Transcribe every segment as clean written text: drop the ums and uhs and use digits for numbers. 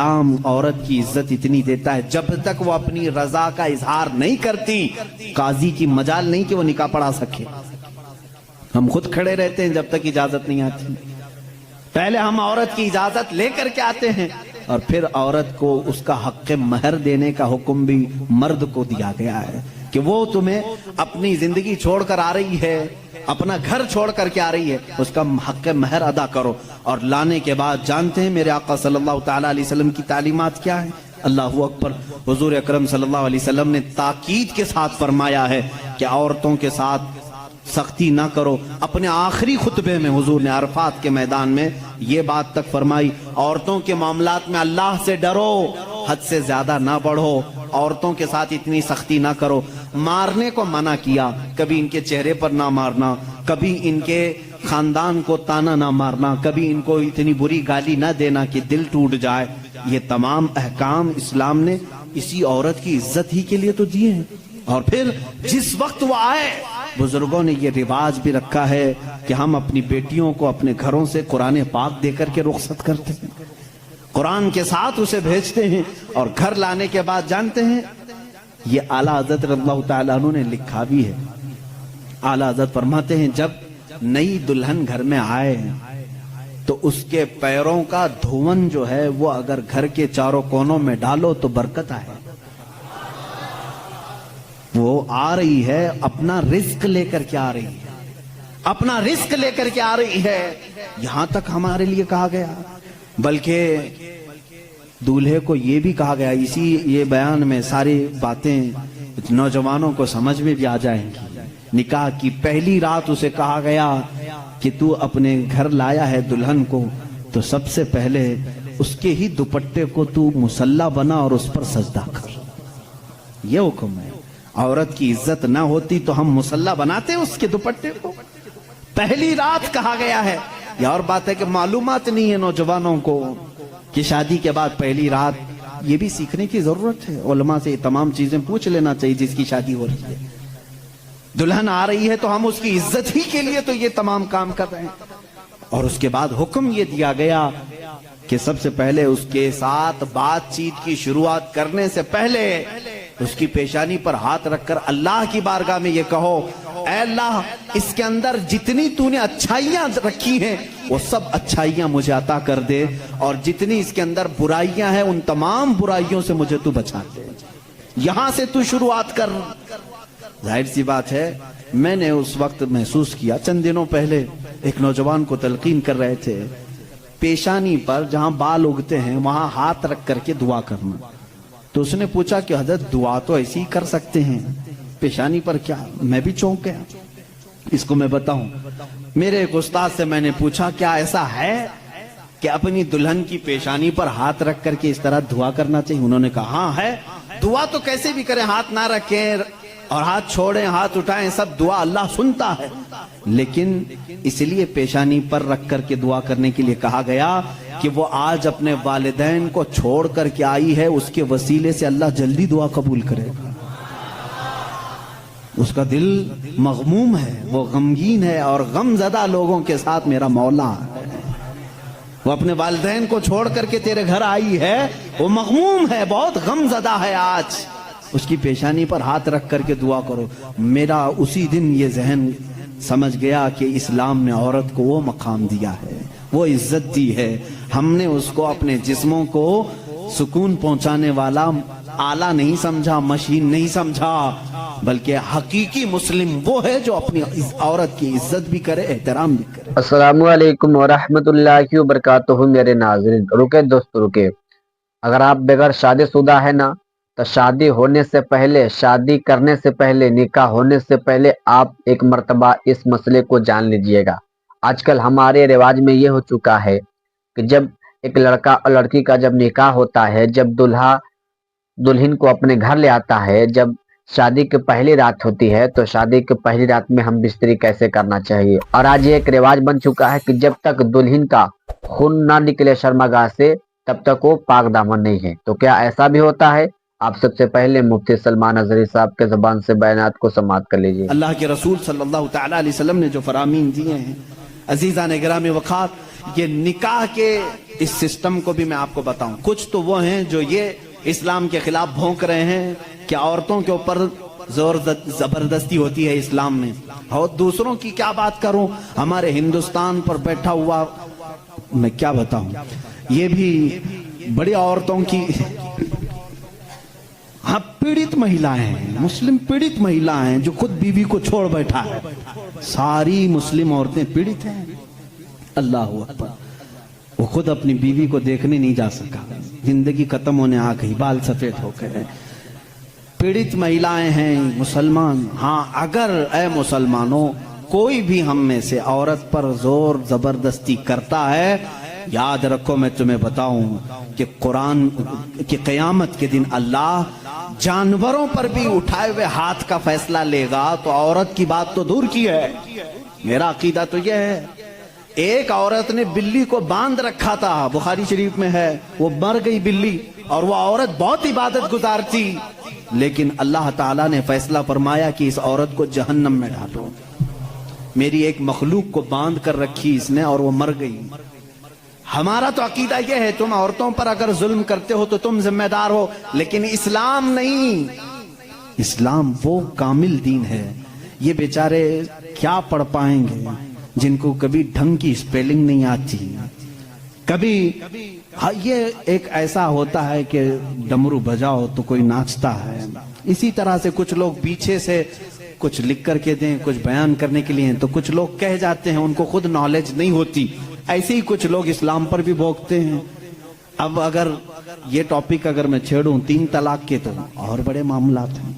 اسلام عورت کی عزت اتنی دیتا ہے جب تک وہ اپنی رضا کا اظہار نہیں کرتی قاضی کی مجال نہیں کہ وہ نکاح پڑھا سکے. ہم خود کھڑے رہتے ہیں جب تک اجازت نہیں آتی. پہلے ہم عورت کی اجازت لے کر کے آتے ہیں اور پھر عورت کو اس کا حق مہر دینے کا حکم بھی مرد کو دیا گیا ہے کہ وہ تمہیں اپنی زندگی چھوڑ کر آ رہی ہے, اپنا گھر چھوڑ کر کے آ رہی ہے, اس کا حق مہر ادا کرو. اور لانے کے بعد جانتے ہیں میرے آقا صلی اللہ تعالی علیہ وسلم کی تعلیمات کیا ہیں؟ اللہ اکبر. حضور اکرم صلی اللہ علیہ وسلم نے تاکید کے ساتھ فرمایا ہے کہ عورتوں کے ساتھ سختی نہ کرو. اپنے آخری خطبے میں حضور نے عرفات کے میدان میں یہ بات تک فرمائی, عورتوں کے معاملات میں اللہ سے ڈرو, حد سے زیادہ نہ بڑھو, عورتوں کے ساتھ اتنی سختی نہ کرو. مارنے کو منع کیا, کبھی ان کے چہرے پر نہ مارنا, کبھی ان کے خاندان کو تانا نہ مارنا, کبھی ان کو اتنی بری گالی نہ دینا کہ دل ٹوٹ جائے. یہ تمام احکام اسلام نے اسی عورت کی عزت ہی کے لیے تو دیے ہیں. اور پھر جس وقت وہ آئے, بزرگوں نے یہ رواج بھی رکھا ہے کہ ہم اپنی بیٹیوں کو اپنے گھروں سے قرآن پاک دے کر کے رخصت کرتے ہیں, قرآن کے ساتھ اسے بھیجتے ہیں. اور گھر لانے کے بعد جانتے ہیں یہ اعلیٰ حضرت رضی اللہ تعالیٰ عنہ نے لکھا بھی ہے. اعلیٰ حضرت فرماتے ہیں جب نئی دلہن گھر میں آئے تو اس کے پیروں کا دھون جو ہے وہ اگر گھر کے چاروں کونوں میں ڈالو تو برکت آئے. وہ آ رہی ہے اپنا رزق لے کر کے آ رہی ہے, اپنا رزق لے کر کے آ رہی ہے. یہاں تک ہمارے لیے کہا گیا, بلکہ دولہے کو یہ بھی کہا گیا, اسی یہ بیان میں ساری باتیں نوجوانوں کو سمجھ میں بھی آ جائیں گی. نکاح کی پہلی رات اسے کہا گیا کہ تو اپنے گھر لایا ہے دلہن کو تو سب سے پہلے اس کے ہی دوپٹے کو تو مصلی بنا اور اس پر سجدہ کر. یہ حکم ہے. عورت کی عزت نہ ہوتی تو ہم مصلی بناتے اس کے دوپٹے کو. پہلی رات کہا گیا ہے. یہ اور بات ہے کہ معلومات نہیں ہے نوجوانوں کو کہ شادی کے بعد پہلی رات, یہ بھی سیکھنے کی ضرورت ہے. علماء سے یہ تمام چیزیں پوچھ لینا چاہیے جس کی شادی ہو رہی ہے. دلہن آ رہی ہے تو ہم اس کی عزت ہی کے لیے تو یہ تمام کام کر رہے ہیں. اور اس کے بعد حکم یہ دیا گیا کہ سب سے پہلے اس کے ساتھ بات چیت کی شروعات کرنے سے پہلے اس کی پیشانی پر ہاتھ رکھ کر اللہ کی بارگاہ میں یہ کہو, اے اللہ اس کے اندر جتنی تو نے اچھائیاں رکھی ہیں وہ سب اچھائیاں مجھے عطا کر دے, اور جتنی اس کے اندر برائیاں ہیں ان تمام برائیوں سے مجھے تو بچا دے. یہاں سے تو شروعات کر. ظاہر سی بات ہے میں نے اس وقت محسوس کیا, چند دنوں پہلے ایک نوجوان کو تلقین کر رہے تھے, پیشانی پر جہاں بال اگتے ہیں وہاں ہاتھ رکھ کر کے دعا کرنا. تو اس نے پوچھا کہ حضرت دعا تو ایسی ہی کر سکتے ہیں, پیشانی پر کیا؟ میں بھی چونک گیا. اس کو میں بتاؤں, میرے ایک استاد سے میں نے پوچھا کیا ایسا ہے کہ اپنی دلہن کی پیشانی پر ہاتھ رکھ کر کے اس طرح دعا کرنا چاہیے؟ انہوں نے کہا ہاں ہے. دعا تو کیسے بھی کریں, ہاتھ نہ رکھیں اور ہاتھ چھوڑیں ہاتھ اٹھائیں, سب دعا اللہ سنتا ہے, لیکن اس لیے پیشانی پر رکھ کر کے دعا کرنے کے لیے کہا گیا کہ وہ آج اپنے والدین کو چھوڑ کر کے آئی ہے, اس کے وسیلے سے اللہ جلدی دعا قبول کرے گا. اس کا دل مغموم ہے, وہ غمگین ہے, اور غم زدہ لوگوں کے ساتھ میرا مولا ہے. وہ اپنے والدین کو چھوڑ کر کے تیرے گھر آئی ہے, وہ مغموم ہے, بہت غم زدہ ہے. آج اس کی پیشانی پر ہاتھ رکھ کر کے دعا کرو. میرا اسی دن یہ ذہن سمجھ گیا کہ اسلام نے عورت کو وہ مقام دیا ہے, وہ عزت دی ہے. ہم نے اس کو اپنے جسموں کو سکون پہنچانے والا آلہ نہیں سمجھا, مشین نہیں سمجھا, بلکہ حقیقی مسلم وہ ہے جو اپنی عورت کی عزت بھی کرے, احترام بھی کرے. السلام علیکم ورحمۃ اللہ وبرکاتہ. میرے ناظرین رکے دوست رکے, اگر آپ بغیر شادی شدہ ہے نا تو شادی ہونے سے پہلے, شادی کرنے سے پہلے, نکاح ہونے سے پہلے آپ ایک مرتبہ اس مسئلے کو جان لیجئے گا. آج کل ہمارے رواج میں یہ ہو چکا ہے کہ جب ایک لڑکا اور لڑکی کا جب نکاح ہوتا ہے, جب دلہا دلہن کو اپنے گھر لے آتا ہے, جب شادی کی پہلی رات ہوتی ہے تو شادی کی پہلی رات میں ہم بستری کیسے کرنا چاہیے. اور آج یہ ایک رواج بن چکا ہے کہ جب تک دلہن کا خون نہ نکلے شرمگاہ سے تب تک وہ پاک دامن نہیں ہے. تو کیا ایسا بھی ہوتا ہے؟ آپ سب سے پہلے مفتی سلمان اظہری صاحب کے زبان سے بیانات کو سماعت کر لیجیے. اللہ کے رسول صلی اللہ تعالی علیہ وسلم نے جو فرامین دیے ہیں, عزیزان گرامی وقار, یہ نکاح کے اس سسٹم کو بھی میں آپ کو بتاؤں. کچھ تو وہ ہیں جو یہ اسلام کے خلاف بھونک رہے ہیں کہ عورتوں کے اوپر زور زبردستی ہوتی ہے اسلام میں, اور دوسروں کی کیا بات کروں, ہمارے ہندوستان پر بیٹھا ہوا میں کیا بتاؤں, یہ بھی بڑی عورتوں کی ہاں پیڑت مہیلائیں ہیں, مسلم پیڑت مہیلائیں ہیں جو خود بیوی کو چھوڑ بیٹھا ہے. ساری مسلم عورتیں پیڑت ہیں. اللہ اکبر. وہ خود اپنی بیوی کو دیکھنے نہیں جا سکا, زندگی ختم ہونے آ گئی, بال سفید ہو گئے. پیڑت مہیلائیں ہیں مسلمان. ہاں اگر اے مسلمانوں کوئی بھی ہم میں سے عورت پر زور زبردستی کرتا ہے, یاد رکھو میں تمہیں بتاؤں کہ قرآن کی قیامت کے دن اللہ جانوروں پر بھی اٹھائے ہوئے ہاتھ کا فیصلہ لے گا, تو عورت کی بات تو دور کی ہے. میرا عقیدہ تو یہ ہے, ایک عورت نے بلی کو باندھ رکھا تھا, بخاری شریف میں ہے, وہ مر گئی بلی, اور وہ عورت بہت عبادت گزار تھی, لیکن اللہ تعالیٰ نے فیصلہ فرمایا کہ اس عورت کو جہنم میں ڈالو. میری ایک مخلوق کو باندھ کر رکھی اس نے اور وہ مر گئی. ہمارا تو عقیدہ یہ ہے تم عورتوں پر اگر ظلم کرتے ہو تو تم ذمہ دار ہو, لیکن اسلام نہیں. اسلام وہ کامل دین ہے. یہ بیچارے کیا پڑھ پائیں گے جن کو کبھی ڈھنگ کی اسپیلنگ نہیں آتی, کبھی یہ ایک ایسا ہوتا ہے کہ ڈمرو بجاؤ تو کوئی ناچتا ہے. اسی طرح سے کچھ لوگ پیچھے سے کچھ لکھ کر کے دیں, کچھ بیان کرنے کے لیے, تو کچھ لوگ کہہ جاتے ہیں, ان کو خود نالج نہیں ہوتی. ایسے ہی کچھ لوگ اسلام پر بھی بھوکتے ہیں. اب اگر یہ ٹاپک اگر میں چھیڑوں 3 طلاق کے, تو اور بڑے معاملات ہیں.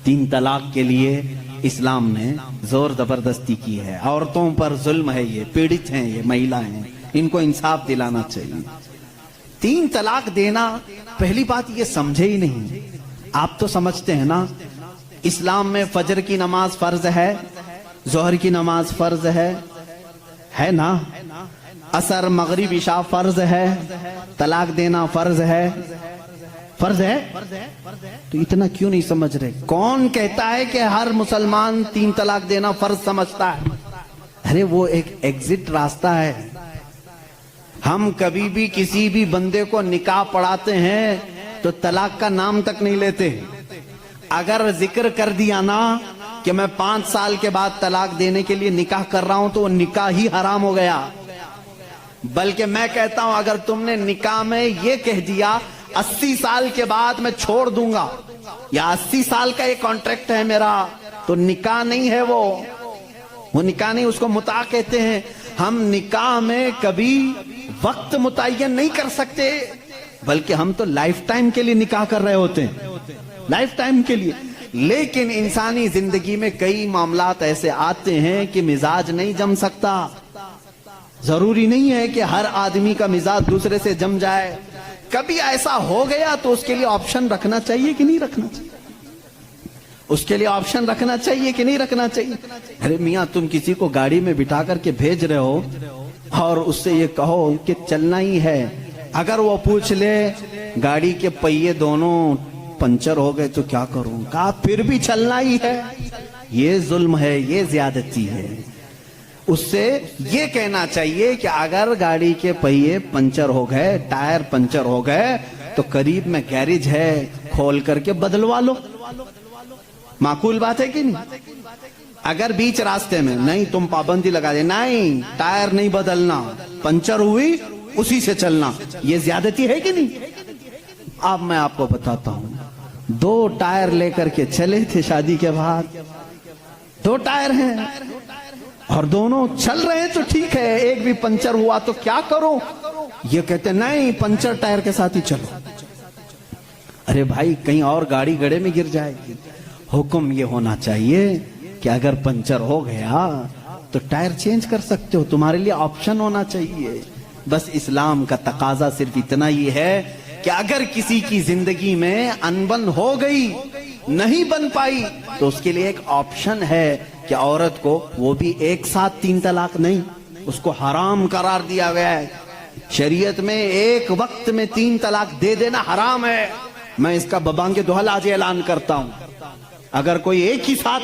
3 طلاق کے لیے اسلام نے زور زبردستی کی ہے. عورتوں پر ظلم ہے, یہ پیڑت ہیں, یہ مہیلا ہیں, ان کو انصاف دلانا چاہیے. 3 طلاق دینا, پہلی بات یہ سمجھے ہی نہیں. آپ تو سمجھتے ہیں نا اسلام میں فجر کی نماز فرض ہے, ظہر کی نماز فرض ہے نا, عصر مغرب عشاء فرض ہے, طلاق دینا فرض ہے. فرض ہے تو اتنا کیوں نہیں سمجھ رہے؟ کون کہتا ہے کہ ہر مسلمان 3 طلاق دینا فرض سمجھتا ہے؟ ارے وہ ایک ایگزٹ راستہ ہے. ہم کبھی بھی کسی بھی بندے کو نکاح پڑھاتے ہیں تو طلاق کا نام تک نہیں لیتے. اگر ذکر کر دیا نا کہ میں 5 سال کے بعد طلاق دینے کے لیے نکاح کر رہا ہوں, تو وہ نکاح ہی حرام ہو گیا. بلکہ میں کہتا ہوں اگر تم نے نکاح میں یہ کہہ دیا 80 سال کے بعد میں چھوڑ دوں گا, یا 80 سال کا یہ کانٹریکٹ ہے میرا, تو نکاح نہیں ہے. وہ نکاح نہیں, اس کو متاع کہتے ہیں. ہم نکاح میں کبھی وقت متعین نہیں کر سکتے, بلکہ ہم تو لائف ٹائم کے لیے نکاح کر رہے ہوتے ہیں, لائف ٹائم کے لیے. لیکن انسانی زندگی میں کئی معاملات ایسے آتے ہیں کہ مزاج نہیں جم سکتا. ضروری نہیں ہے کہ ہر آدمی کا مزاج دوسرے سے جم جائے. کبھی ایسا ہو گیا تو اس کے لیے آپشن رکھنا چاہیے کہ نہیں رکھنا چاہیے؟ اس کے لیے آپشن رکھنا چاہیے کہ نہیں رکھنا چاہیے؟ ارے میاں تم کسی کو گاڑی میں بٹھا کر کے بھیج رہے ہو اور اس سے یہ کہو کہ چلنا ہی ہے, اگر وہ پوچھ لے گاڑی کے پہیے دونوں پنچر ہو گئے تو کیا کروں, کہا پھر بھی چلنا ہی ہے. یہ ظلم ہے, یہ زیادتی ہے. اس سے یہ کہنا چاہیے کہ اگر گاڑی کے پہیے پنچر ہو گئے, ٹائر پنچر ہو گئے, تو قریب میں گیریج ہے, کھول کر کے بدلوا لو. معقول بات ہے کہ نہیں؟ اگر بیچ راستے میں نہیں تم پابندی لگا دے, نہیں ٹائر نہیں بدلنا, پنچر ہوئی اسی سے چلنا, یہ زیادتی ہے کہ نہیں؟ اب میں آپ کو بتاتا ہوں, 2 ٹائر لے کر کے چلے تھے شادی کے بعد, 2 ٹائر ہیں اور دونوں چل رہے ہیں تو ٹھیک ہے, ایک بھی پنچر ہوا تو کیا کرو؟ یہ کہتے نہیں پنچر ٹائر کے ساتھ ہی چلو. ارے بھائی کہیں اور گاڑی گڑے میں گر جائے گی. حکم یہ ہونا چاہیے کہ اگر پنچر ہو گیا تو ٹائر چینج کر سکتے ہو, تمہارے لیے آپشن ہونا چاہیے. بس اسلام کا تقاضا صرف اتنا ہی ہے کہ اگر کسی کی زندگی میں انبن ہو گئی, نہیں بن پائی, تو اس کے لیے ایک آپشن ہے کہ عورت کو وہ بھی ایک ساتھ 3 طلاق نہیں, اس کو حرام قرار دیا گیا ہے. شریعت میں ایک وقت میں 3 طلاق دے دینا حرام ہے. میں اس کا ببانگ دہل آج اعلان کرتا ہوں, اگر کوئی ایک ہی ساتھ